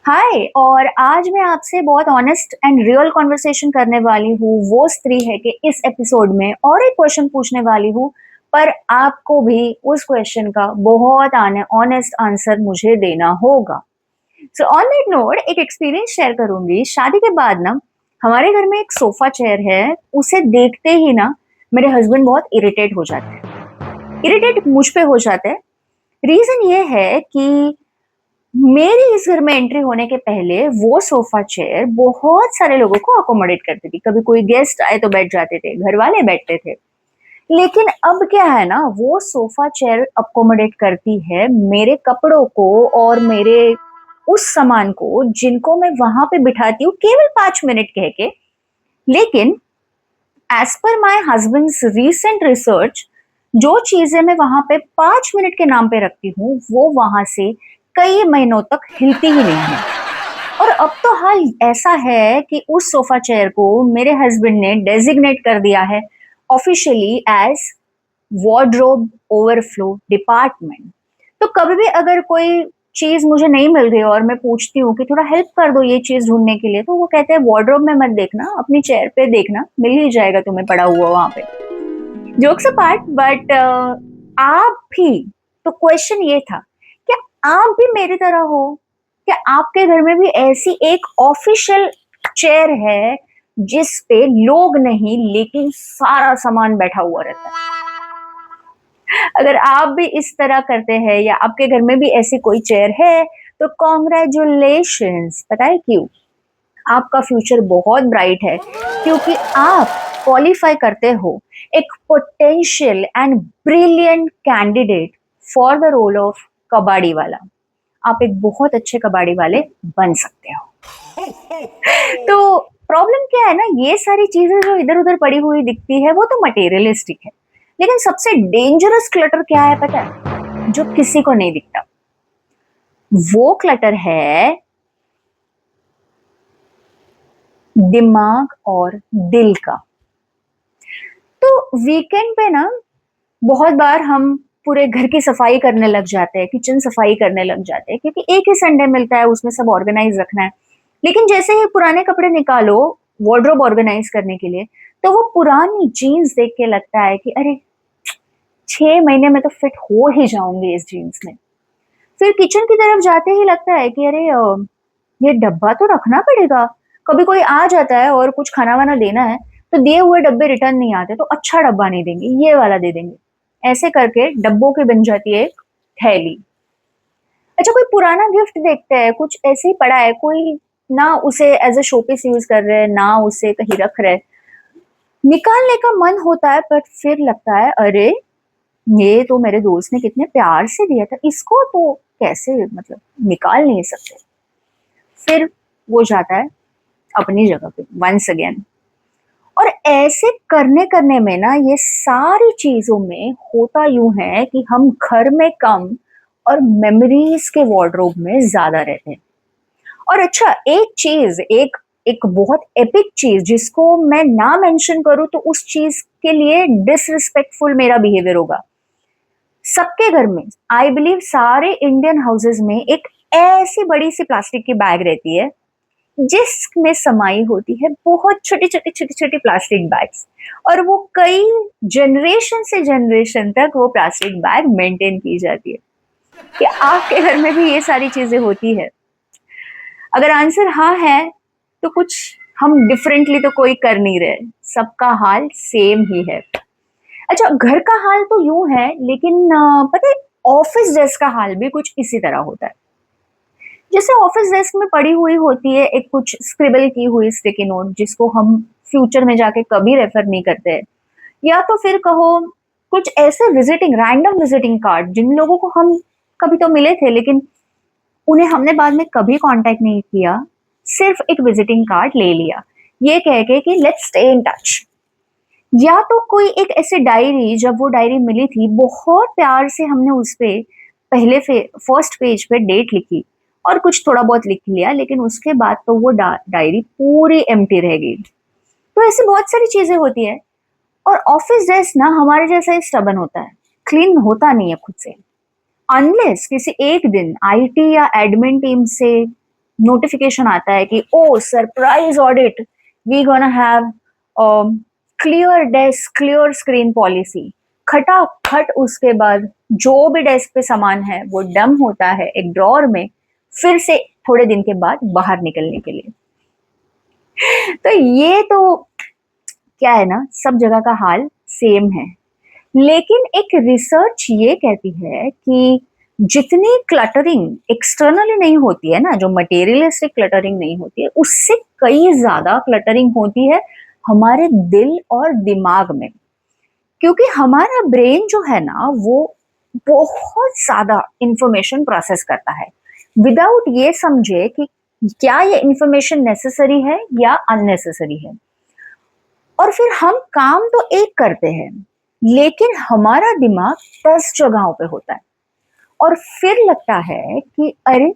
हाय। और आज मैं आपसे बहुत ऑनेस्ट एंड रियल कॉन्वर्सेशन करने वाली हूँ। वो स्त्री है कि इस एपिसोड में और एक क्वेश्चन पूछने वाली हूँ, पर आपको भी उस क्वेश्चन का बहुत आने ऑनेस्ट आंसर मुझे देना होगा। सो ऑन दैट नोट एक एक्सपीरियंस शेयर करूंगी। शादी के बाद ना हमारे घर में एक सोफा चेयर है, उसे देखते ही ना मेरे हस्बैंड बहुत इरिटेट हो जाते हैं। इरिटेट मुझ पे हो जाते हैं। रीजन ये है कि मेरी इस घर में एंट्री होने के पहले वो सोफा चेयर बहुत सारे लोगों को अकोमोडेट करती थी। कभी कोई गेस्ट आए तो बैठ जाते थे, घर वाले बैठते थे। लेकिन अब क्या है ना, वो सोफा चेयर अकोमोडेट करती है मेरे कपड़ों को और मेरे उस सामान को जिनको मैं वहां पे बिठाती हूँ केवल 5 मिनट कह के। लेकिन एज पर माई हस्बैंड्स रीसेंट रिसर्च, जो चीजें मैं वहां पे 5 मिनट के नाम पे रखती हूँ वो वहां से कई महीनों तक हिलती ही नहीं है। और अब तो हाल ऐसा है कि उस सोफा चेयर को मेरे हस्बैंड ने डेजिग्नेट कर दिया है officially as wardrobe overflow department. तो कभी भी अगर कोई चीज मुझे नहीं मिल रही और मैं पूछती हूँ कि थोड़ा हेल्प कर दो ये चीज ढूंढने के लिए, तो वो कहते हैं वार्डरोब में मत देखना, अपनी चेयर पे देखना, मिल ही जाएगा तुम्हें पड़ा हुआ वहां पे। जोक्स अपार्ट, बट आप भी, तो क्वेश्चन ये था, क्या आप भी मेरी तरह हो? क्या आपके घर में भी ऐसी एक ऑफिशियल चेयर है जिस पे लोग नहीं लेकिन सारा सामान बैठा हुआ रहता है? अगर आप भी इस तरह करते हैं या आपके घर में भी ऐसी कोई चेयर है तो कॉन्ग्रेचुलेशंस। पता है क्यों? आपका फ्यूचर बहुत ब्राइट है, क्योंकि आप क्वालिफाई करते हो एक potential and brilliant candidate for the role of कबाड़ी वाला। आप एक बहुत अच्छे कबाड़ी वाले बन सकते हो। तो प्रॉब्लम क्या है ना, ये सारी चीजें जो इधर उधर पड़ी हुई दिखती है वो तो मटेरियलिस्टिक है, लेकिन सबसे डेंजरस क्लटर क्या है पता है? जो किसी को नहीं दिखता, वो क्लटर है दिमाग और दिल का। तो वीकेंड पे ना बहुत बार हम पूरे घर की सफाई करने लग जाते हैं, किचन सफाई करने लग जाते हैं, क्योंकि एक ही संडे मिलता है, उसमें सब ऑर्गेनाइज रखना है। लेकिन जैसे ही पुराने कपड़े निकालो वार्डरोब ऑर्गेनाइज करने के लिए, तो वो पुरानी जीन्स देख के लगता है कि अरे 6 महीने में तो फिट हो ही जाऊंगी इस जीन्स में। फिर किचन की तरफ जाते ही लगता है कि अरे ये डब्बा तो रखना पड़ेगा, कभी कोई आ जाता है और कुछ खाना वाना देना है तो दिए हुए डब्बे रिटर्न नहीं आते, तो अच्छा डब्बा नहीं देंगे, ये वाला दे देंगे। ऐसे करके डब्बों की बन जाती है एक थैली। अच्छा, कोई पुराना गिफ्ट देखते हैं कुछ ऐसे ही पड़ा है, कोई ना उसे एज अ शोपीस यूज कर रहे हैं ना उसे कहीं रख रहे हैं, निकालने का मन होता है बट फिर लगता है अरे ये तो मेरे दोस्त ने कितने प्यार से दिया था, इसको तो कैसे मतलब निकाल नहीं सकते। फिर वो जाता है अपनी जगह पे वंस अगेन। और ऐसे करने करने में ना ये सारी चीजों में होता यूं है कि हम घर में कम और मेमोरीज के वार्डरोब में ज्यादा रहते हैं। और अच्छा, एक चीज, एक एक बहुत एपिक चीज जिसको मैं ना मेंशन करूं तो उस चीज के लिए डिसरिस्पेक्टफुल मेरा बिहेवियर होगा। सबके घर में, आई बिलीव सारे इंडियन हाउसेज में एक ऐसी बड़ी सी प्लास्टिक की बैग रहती है जिसमें समाई होती है बहुत छोटी छोटी छोटी छोटी प्लास्टिक बैग्स। और वो कई जनरेशन से जनरेशन तक वो प्लास्टिक बैग मेंटेन की जाती है। कि आपके घर में भी ये सारी चीजें होती है? अगर आंसर हाँ है तो कुछ हम डिफरेंटली तो कोई कर नहीं रहे, सबका हाल सेम ही है। अच्छा, घर का हाल तो यूं है, लेकिन पता है ऑफिस डेस्क का हाल भी कुछ इसी तरह होता है। जैसे ऑफिस डेस्क में पड़ी हुई होती है एक कुछ स्क्रिबल की हुई स्टिकी नोट जिसको हम फ्यूचर में जाके कभी रेफर नहीं करते हैं, या तो फिर कहो कुछ ऐसे विजिटिंग रैंडम विजिटिंग कार्ड जिन लोगों को हम कभी तो मिले थे लेकिन उन्हें हमने बाद में कभी कांटेक्ट नहीं किया, सिर्फ एक विजिटिंग कार्ड ले लिया ये कह के कि लेट्स स्टे इन टच। या तो कोई एक ऐसी डायरी, जब वो डायरी मिली थी बहुत प्यार से हमने उस पे पहले फर्स्ट पेज पे डेट लिखी और कुछ थोड़ा बहुत लिख लिया, लेकिन उसके बाद तो वो डायरी पूरी एम्प्टी रह गई। तो ऐसी बहुत सारी चीजें होती है। और ऑफिस डेस्क ना हमारे जैसा ही स्टबन होता है, क्लीन होता नहीं है खुद से, अनलेस किसी एक दिन आईटी या एडमिन टीम से नोटिफिकेशन आता है कि oh surprise audit, we gonna have clear desk clear screen policy. खटाखट उसके बाद जो भी डेस्क पे सामान है वो डम होता है एक ड्रॉर में, फिर से थोड़े दिन के बाद बाहर निकलने के लिए। तो ये तो क्या है ना, सब जगह का हाल सेम है। लेकिन एक रिसर्च ये कहती है कि जितनी क्लटरिंग एक्सटर्नली नहीं होती है ना, जो मटेरियलिस्टिक क्लटरिंग नहीं होती है, उससे कई ज्यादा क्लटरिंग होती है हमारे दिल और दिमाग में। क्योंकि हमारा ब्रेन जो है ना वो बहुत ज्यादा इंफॉर्मेशन प्रोसेस करता है विदाउट ये समझे कि क्या ये इंफॉर्मेशन नेसेसरी है या अननेसेसरी है। और फिर हम काम तो एक करते हैं, लेकिन हमारा दिमाग 10 जगहों पे होता है। और फिर लगता है कि अरे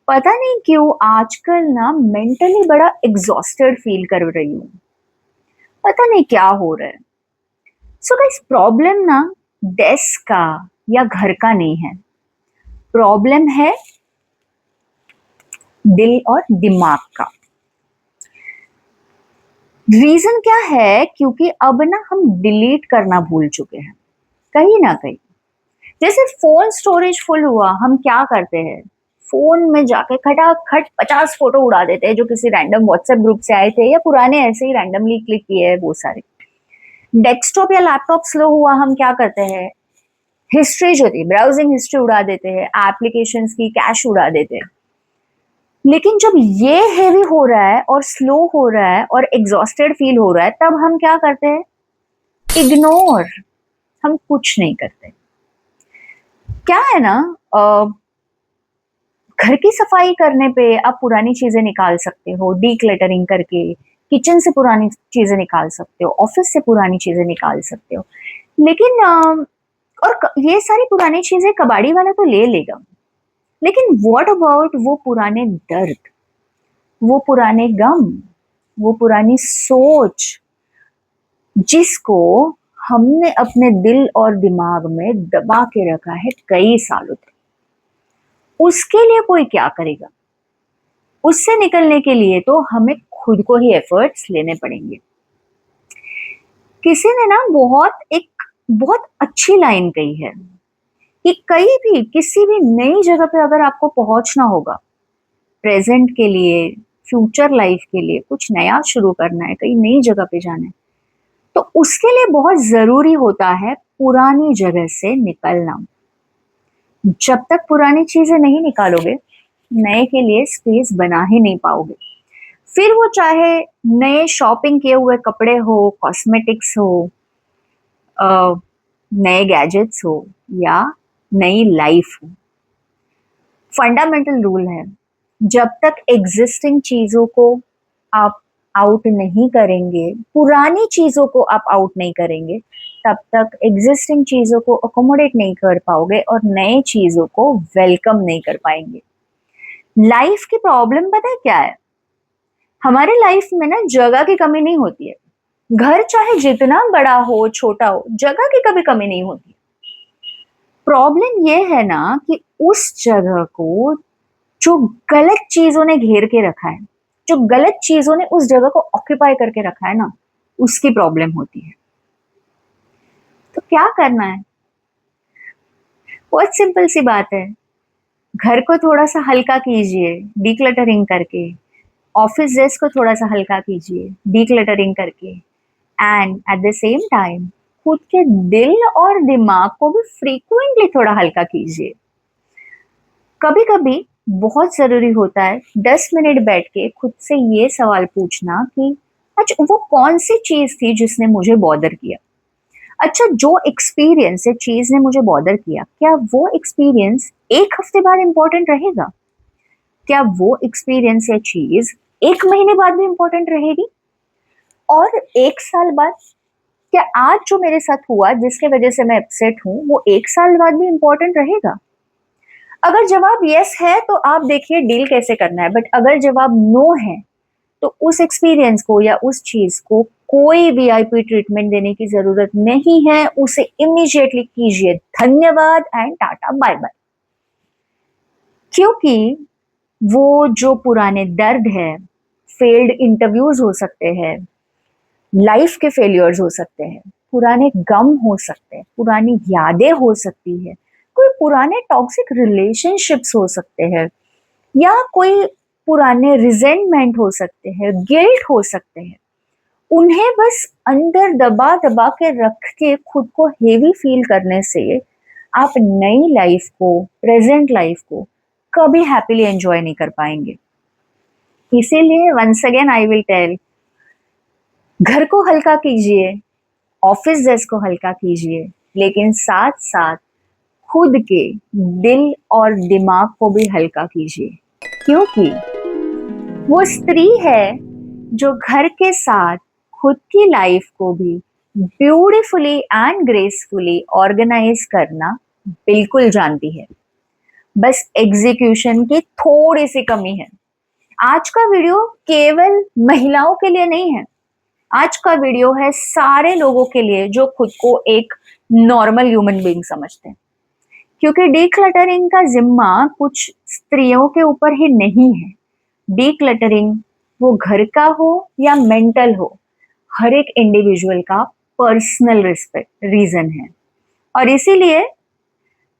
पता नहीं क्यों आजकल ना मेंटली बड़ा एग्जॉस्टेड फील कर रही हूँ, पता नहीं क्या हो रहा है। सो गाइस, प्रॉब्लम ना डेस्क का या घर का नहीं है, प्रॉब्लम है दिल और दिमाग का। रीजन क्या है? क्योंकि अब ना हम डिलीट करना भूल चुके हैं कहीं ना कहीं। जैसे फोन स्टोरेज फुल हुआ, हम क्या करते हैं, फोन में जाके खटाखट 50 फोटो उड़ा देते हैं जो किसी रैंडम व्हाट्सएप ग्रुप से आए थे या पुराने ऐसे ही रैंडमली क्लिक किए हैं वो सारे। डेस्कटॉप या लैपटॉप स्लो हुआ, हम क्या करते हैं, हिस्ट्री जो थी ब्राउजिंग हिस्ट्री उड़ा देते हैं, एप्लीकेशंस की कैश उड़ा देते हैं। लेकिन जब ये हेवी हो रहा है और स्लो हो रहा है और एग्जॉस्टेड फील हो रहा है, तब हम क्या करते हैं, इग्नोर, हम कुछ नहीं करते। क्या है ना, घर की सफाई करने पे आप पुरानी चीजें निकाल सकते हो डीक्लटरिंग करके, किचन से पुरानी चीजें निकाल सकते हो, ऑफिस से पुरानी चीजें निकाल सकते हो। लेकिन ये सारी पुरानी चीजें कबाड़ी वाला तो ले लेगा, लेकिन व्हाट अबाउट वो पुराने दर्द, वो पुराने गम, वो पुरानी सोच जिसको हमने अपने दिल और दिमाग में दबा के रखा है कई सालों तक। उसके लिए कोई क्या करेगा? उससे निकलने के लिए तो हमें खुद को ही एफर्ट्स लेने पड़ेंगे। किसी ने ना बहुत अच्छी लाइन कही है कि कहीं भी किसी भी नई जगह पे अगर आपको पहुंचना होगा, प्रेजेंट के लिए, फ्यूचर लाइफ के लिए कुछ नया शुरू करना है, कहीं नई जगह पे जाना है, तो उसके लिए बहुत जरूरी होता है पुरानी जगह से निकलना। जब तक पुरानी चीजें नहीं निकालोगे, नए के लिए स्पेस बना ही नहीं पाओगे। फिर वो चाहे नए शॉपिंग किए हुए कपड़े हो, कॉस्मेटिक्स हो, नए गैजेट्स हो या नई लाइफ हो। फंडामेंटल रूल है, जब तक एग्जिस्टिंग चीजों को आप आउट नहीं करेंगे, पुरानी चीजों को आप आउट नहीं करेंगे, तब तक एग्जिस्टिंग चीजों को अकोमोडेट नहीं कर पाओगे और नए चीजों को वेलकम नहीं कर पाएंगे। लाइफ की प्रॉब्लम पता है क्या है? हमारे लाइफ में ना जगह की कमी नहीं होती है। घर चाहे जितना बड़ा हो छोटा हो, जगह की कभी कमी नहीं होती। प्रॉब्लम ये है ना कि उस जगह को जो गलत चीजों ने घेर के रखा है, जो गलत चीजों ने उस जगह को ऑक्यूपाई करके रखा है ना, उसकी प्रॉब्लम होती है। तो क्या करना है? बहुत सिंपल सी बात है, घर को थोड़ा सा हल्का कीजिए डीक्लटरिंग करके, ऑफिस डेस्क को थोड़ा सा हल्का कीजिए डीक्लटरिंग करके, and at the same time खुद के दिल और दिमाग को भी फ्रीक्वेंटली थोड़ा हल्का कीजिए। कभी कभी बहुत जरूरी होता है 10 मिनट बैठ के खुद से ये सवाल पूछना कि अच्छा वो कौन सी चीज थी जिसने मुझे बॉदर किया। अच्छा, जो एक्सपीरियंस या चीज ने मुझे बॉदर किया, क्या वो एक्सपीरियंस एक हफ्ते बाद इंपॉर्टेंट रहेगा? क्या वो एक्सपीरियंस या चीज 1 महीने बाद भी इंपॉर्टेंट रहेगी? और 1 साल बाद? क्या आज जो मेरे साथ हुआ जिसके वजह से मैं अपसेट हूँ, वो 1 साल बाद भी इंपॉर्टेंट रहेगा? अगर जवाब यस है तो आप देखिए डील कैसे करना है, बट अगर जवाब नो है तो उस एक्सपीरियंस को या उस चीज को कोई वीआईपी ट्रीटमेंट देने की जरूरत नहीं है, उसे इमीडिएटली कीजिए धन्यवाद एंड टाटा बाय बाय। क्योंकि वो जो पुराने दर्द है, फेल्ड इंटरव्यूज हो सकते हैं, लाइफ के फेलियर्स हो सकते हैं, पुराने गम हो सकते हैं, पुरानी यादें हो सकती है, कोई पुराने टॉक्सिक रिलेशनशिप्स हो सकते हैं, या कोई पुराने रिजेंटमेंट हो सकते हैं, गिल्ट हो सकते हैं। उन्हें बस अंदर दबा दबा के रख के खुद को हेवी फील करने से आप नई लाइफ को, प्रेजेंट लाइफ को कभी हैप्पीली एंजॉय नहीं कर पाएंगे। इसीलिए once again I will tell, घर को हल्का कीजिए, ऑफिस डेस्क को हल्का कीजिए, लेकिन साथ साथ खुद के दिल और दिमाग को भी हल्का कीजिए, क्योंकि वो स्त्री है जो घर के साथ खुद की लाइफ को भी ब्यूटीफुली एंड ग्रेसफुली ऑर्गेनाइज करना बिल्कुल जानती है। बस एग्जीक्यूशन की थोड़ी सी कमी है। आज का वीडियो केवल महिलाओं के लिए नहीं है, आज का वीडियो है सारे लोगों के लिए जो खुद को एक नॉर्मल ह्यूमन बीइंग समझते हैं, क्योंकि डीक्लटरिंग का जिम्मा कुछ स्त्रियों के ऊपर ही नहीं है। डीक्लटरिंग, वो घर का हो या मेंटल हो, हर एक इंडिविजुअल का पर्सनल रिस्पेक्ट रीजन है। और इसीलिए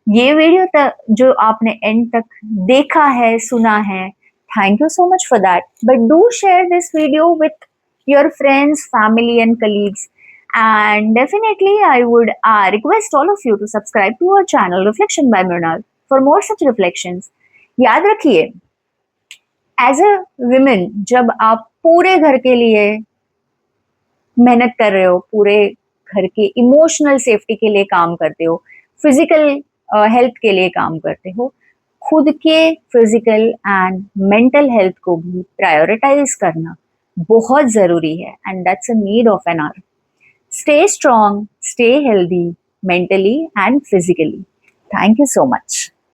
ये वीडियो तक जो आपने एंड तक देखा है, सुना है, thank you so much for that. But do share this video with your friends, family and colleagues, and definitely I would request all of you to subscribe to our channel Reflection by Mrinal for more such reflections. याद रखिए, as a women जब आप पूरे घर के लिए मेहनत कर रहे हो, पूरे घर के इमोशनल सेफ्टी के लिए काम करते हो, फिजिकल हेल्थ के लिए काम करते हो, खुद के फिजिकल एंड मेंटल हेल्थ को भी प्रायोरिटाइज करना बहुत जरूरी है, and that's a need of an hour. Stay strong, stay healthy mentally and physically. Thank you so much.